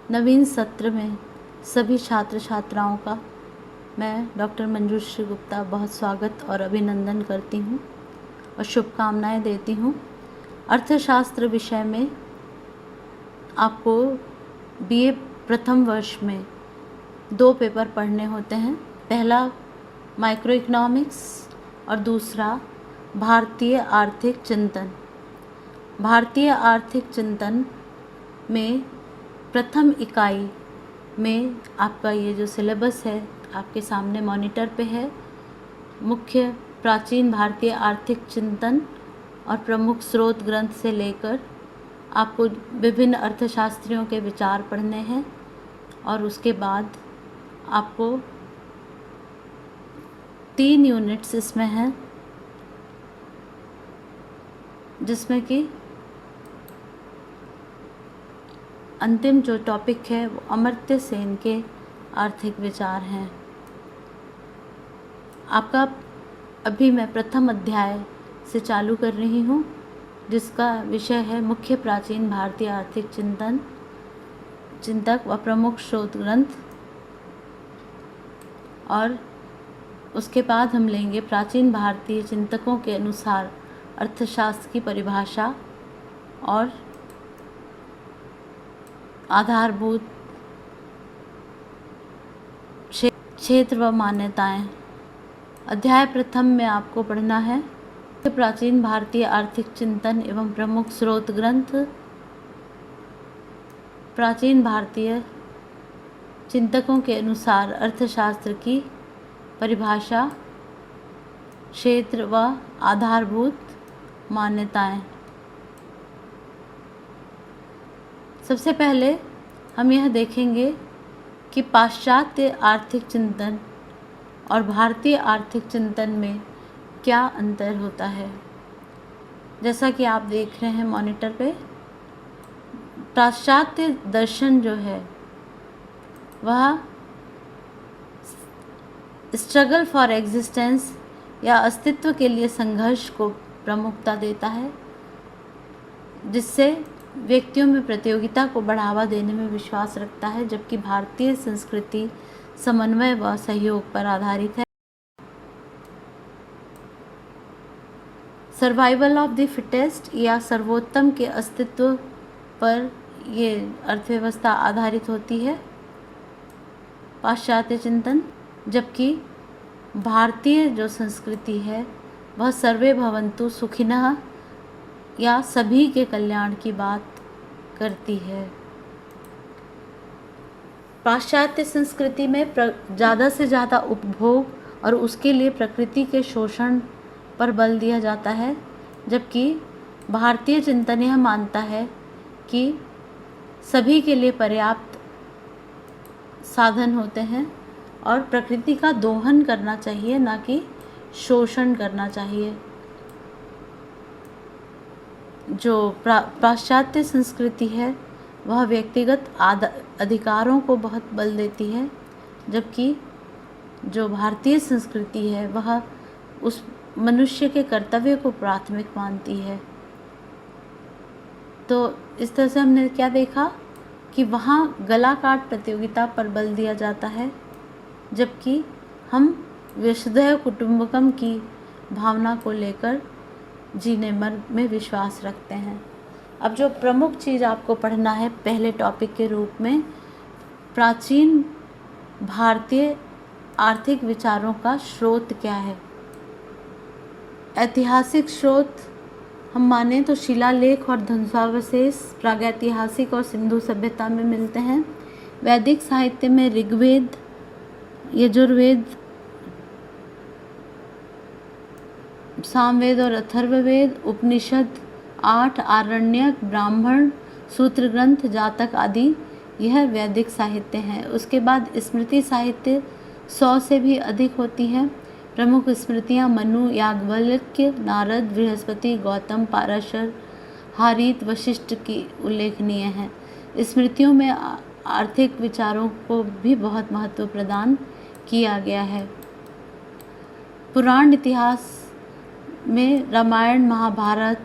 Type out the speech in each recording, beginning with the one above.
नवीन सत्र में सभी छात्र छात्राओं का मैं डॉक्टर मंजूश्री गुप्ता बहुत स्वागत और अभिनंदन करती हूँ और शुभकामनाएं देती हूँ। अर्थशास्त्र विषय में आपको बीए प्रथम वर्ष में 2 पेपर पढ़ने होते हैं। पहला माइक्रो इकोनॉमिक्स और दूसरा भारतीय आर्थिक चिंतन। भारतीय आर्थिक चिंतन में प्रथम इकाई में आपका ये जो सिलेबस है आपके सामने मॉनिटर पे है। मुख्य प्राचीन भारतीय आर्थिक चिंतन और प्रमुख स्रोत ग्रंथ से लेकर आपको विभिन्न अर्थशास्त्रियों के विचार पढ़ने हैं और उसके बाद आपको 3 यूनिट्स इसमें हैं, जिसमें कि अंतिम जो टॉपिक है वो अमर्त्य सेन के आर्थिक विचार हैं। आपका अभी मैं प्रथम अध्याय से चालू कर रही हूँ, जिसका विषय है मुख्य प्राचीन भारतीय आर्थिक चिंतक व प्रमुख स्रोत ग्रंथ। और उसके बाद हम लेंगे प्राचीन भारतीय चिंतकों के अनुसार अर्थशास्त्र की परिभाषा और आधारभूत क्षेत्र व मान्यताएं। अध्याय प्रथम में आपको पढ़ना है प्राचीन भारतीय आर्थिक चिंतन एवं प्रमुख स्रोत ग्रंथ। प्राचीन भारतीय चिंतकों के अनुसार अर्थशास्त्र की परिभाषा, क्षेत्र व आधारभूत मान्यताएं। सबसे पहले हम यह देखेंगे कि पाश्चात्य आर्थिक चिंतन और भारतीय आर्थिक चिंतन में क्या अंतर होता है। जैसा कि आप देख रहे हैं मॉनिटर पे, पाश्चात्य दर्शन जो है वह स्ट्रगल फॉर एग्जिस्टेंस या अस्तित्व के लिए संघर्ष को प्रमुखता देता है, जिससे व्यक्तियों में प्रतियोगिता को बढ़ावा देने में विश्वास रखता है, जबकि भारतीय संस्कृति समन्वय व सहयोग पर आधारित है। सर्वाइवल ऑफ द फिटेस्ट या सर्वोत्तम के अस्तित्व पर ये अर्थव्यवस्था आधारित होती है पाश्चात्य चिंतन, जबकि भारतीय जो संस्कृति है वह सर्वे भवन्तु सुखिनः या सभी के कल्याण की बात करती है। पाश्चात्य संस्कृति में ज़्यादा से ज़्यादा उपभोग और उसके लिए प्रकृति के शोषण पर बल दिया जाता है, जबकि भारतीय चिंतन यह मानता है कि सभी के लिए पर्याप्त साधन होते हैं और प्रकृति का दोहन करना चाहिए, ना कि शोषण करना चाहिए। जो पाश्चात्य संस्कृति है वह व्यक्तिगत अधिकारों को बहुत बल देती है, जबकि जो भारतीय संस्कृति है वह उस मनुष्य के कर्तव्य को प्राथमिक मानती है। तो इस तरह से हमने क्या देखा कि वहाँ गला काट प्रतियोगिता पर बल दिया जाता है, जबकि हम वसुधैव कुटुंबकम की भावना को लेकर जीने मर में विश्वास रखते हैं। अब जो प्रमुख चीज़ आपको पढ़ना है पहले टॉपिक के रूप में, प्राचीन भारतीय आर्थिक विचारों का स्रोत क्या है। ऐतिहासिक स्रोत हम माने तो शिलालेख और ध्वंसावशेष प्रागैतिहासिक और सिंधु सभ्यता में मिलते हैं। वैदिक साहित्य में ऋग्वेद, यजुर्वेद, सामवेद और अथर्ववेद, उपनिषद 8, आरण्यक, ब्राह्मण, सूत्र ग्रंथ, जातक आदि यह वैदिक साहित्य हैं। उसके बाद स्मृति साहित्य 100 से भी अधिक होती है। प्रमुख स्मृतियाँ मनु, याज्ञवल्क्य, नारद, बृहस्पति, गौतम, पाराशर, हारीत, वशिष्ठ की उल्लेखनीय हैं। स्मृतियों में आर्थिक विचारों को भी बहुत महत्व प्रदान किया गया है। पुराण इतिहास में रामायण, महाभारत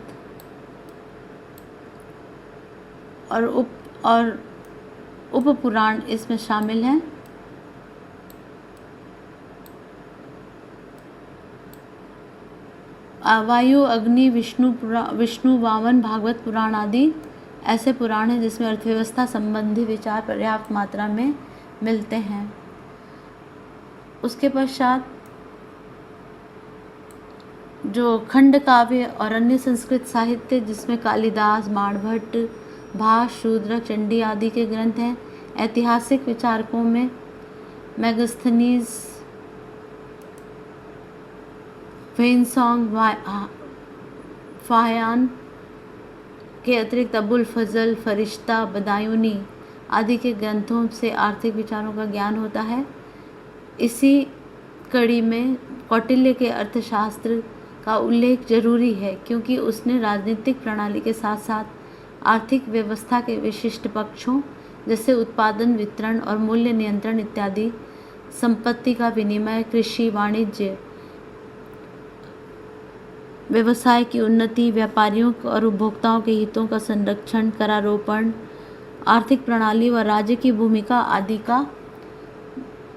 और उप पुराण इसमें शामिल हैं। वायु, अग्नि, विष्णु, वामन, भागवत पुराण आदि ऐसे पुराण हैं जिसमें अर्थव्यवस्था संबंधी विचार पर्याप्त मात्रा में मिलते हैं। उसके पश्चात जो खंड काव्य और अन्य संस्कृत साहित्य जिसमें कालिदास, बाणभट्ट, भास, शूद्रक, चंडी आदि के ग्रंथ हैं। ऐतिहासिक विचारकों में मेगास्थनीज, वेनसोंग, फाहयान के अतिरिक्त अबुल फजल, फरिश्ता, बदायूनी आदि के ग्रंथों से आर्थिक विचारों का ज्ञान होता है। इसी कड़ी में कौटिल्य के अर्थशास्त्र का उल्लेख जरूरी है, क्योंकि उसने राजनीतिक प्रणाली के साथ साथ आर्थिक व्यवस्था के विशिष्ट पक्षों जैसे उत्पादन, वितरण और मूल्य नियंत्रण इत्यादि, संपत्ति का विनिमय, कृषि, वाणिज्य, व्यवसाय की उन्नति, व्यापारियों और उपभोक्ताओं के हितों का संरक्षण, करारोपण, आर्थिक प्रणाली व राज्य की भूमिका आदि का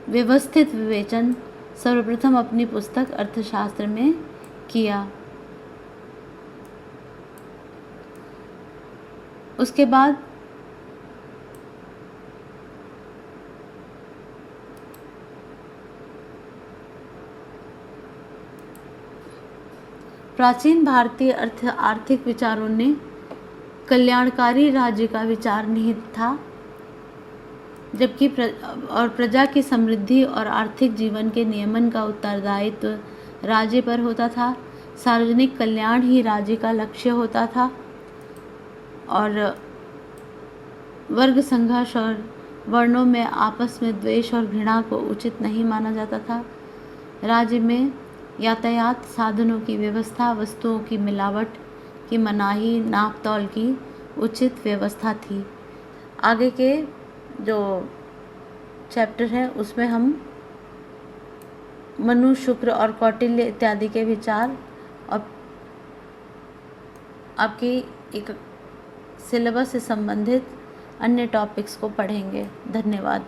व्यवस्थित विवेचन सर्वप्रथम अपनी पुस्तक अर्थशास्त्र में किया। उसके बाद प्राचीन भारतीय आर्थिक विचारों ने कल्याणकारी राज्य का विचार निहित था, जबकि प्रजा की समृद्धि और आर्थिक जीवन के नियमन का उत्तरदायित्व राज्य पर होता था। सार्वजनिक कल्याण ही राज्य का लक्ष्य होता था और वर्ग संघर्ष और वर्णों में आपस में द्वेष और घृणा को उचित नहीं माना जाता था। राज्य में यातायात साधनों की व्यवस्था, वस्तुओं की मिलावट की मनाही, नाप तौल की उचित व्यवस्था थी। आगे के जो चैप्टर है उसमें हम मनु, शुक्र और कौटिल्य इत्यादि के विचार और आपकी एक सिलेबस से संबंधित अन्य टॉपिक्स को पढ़ेंगे। धन्यवाद।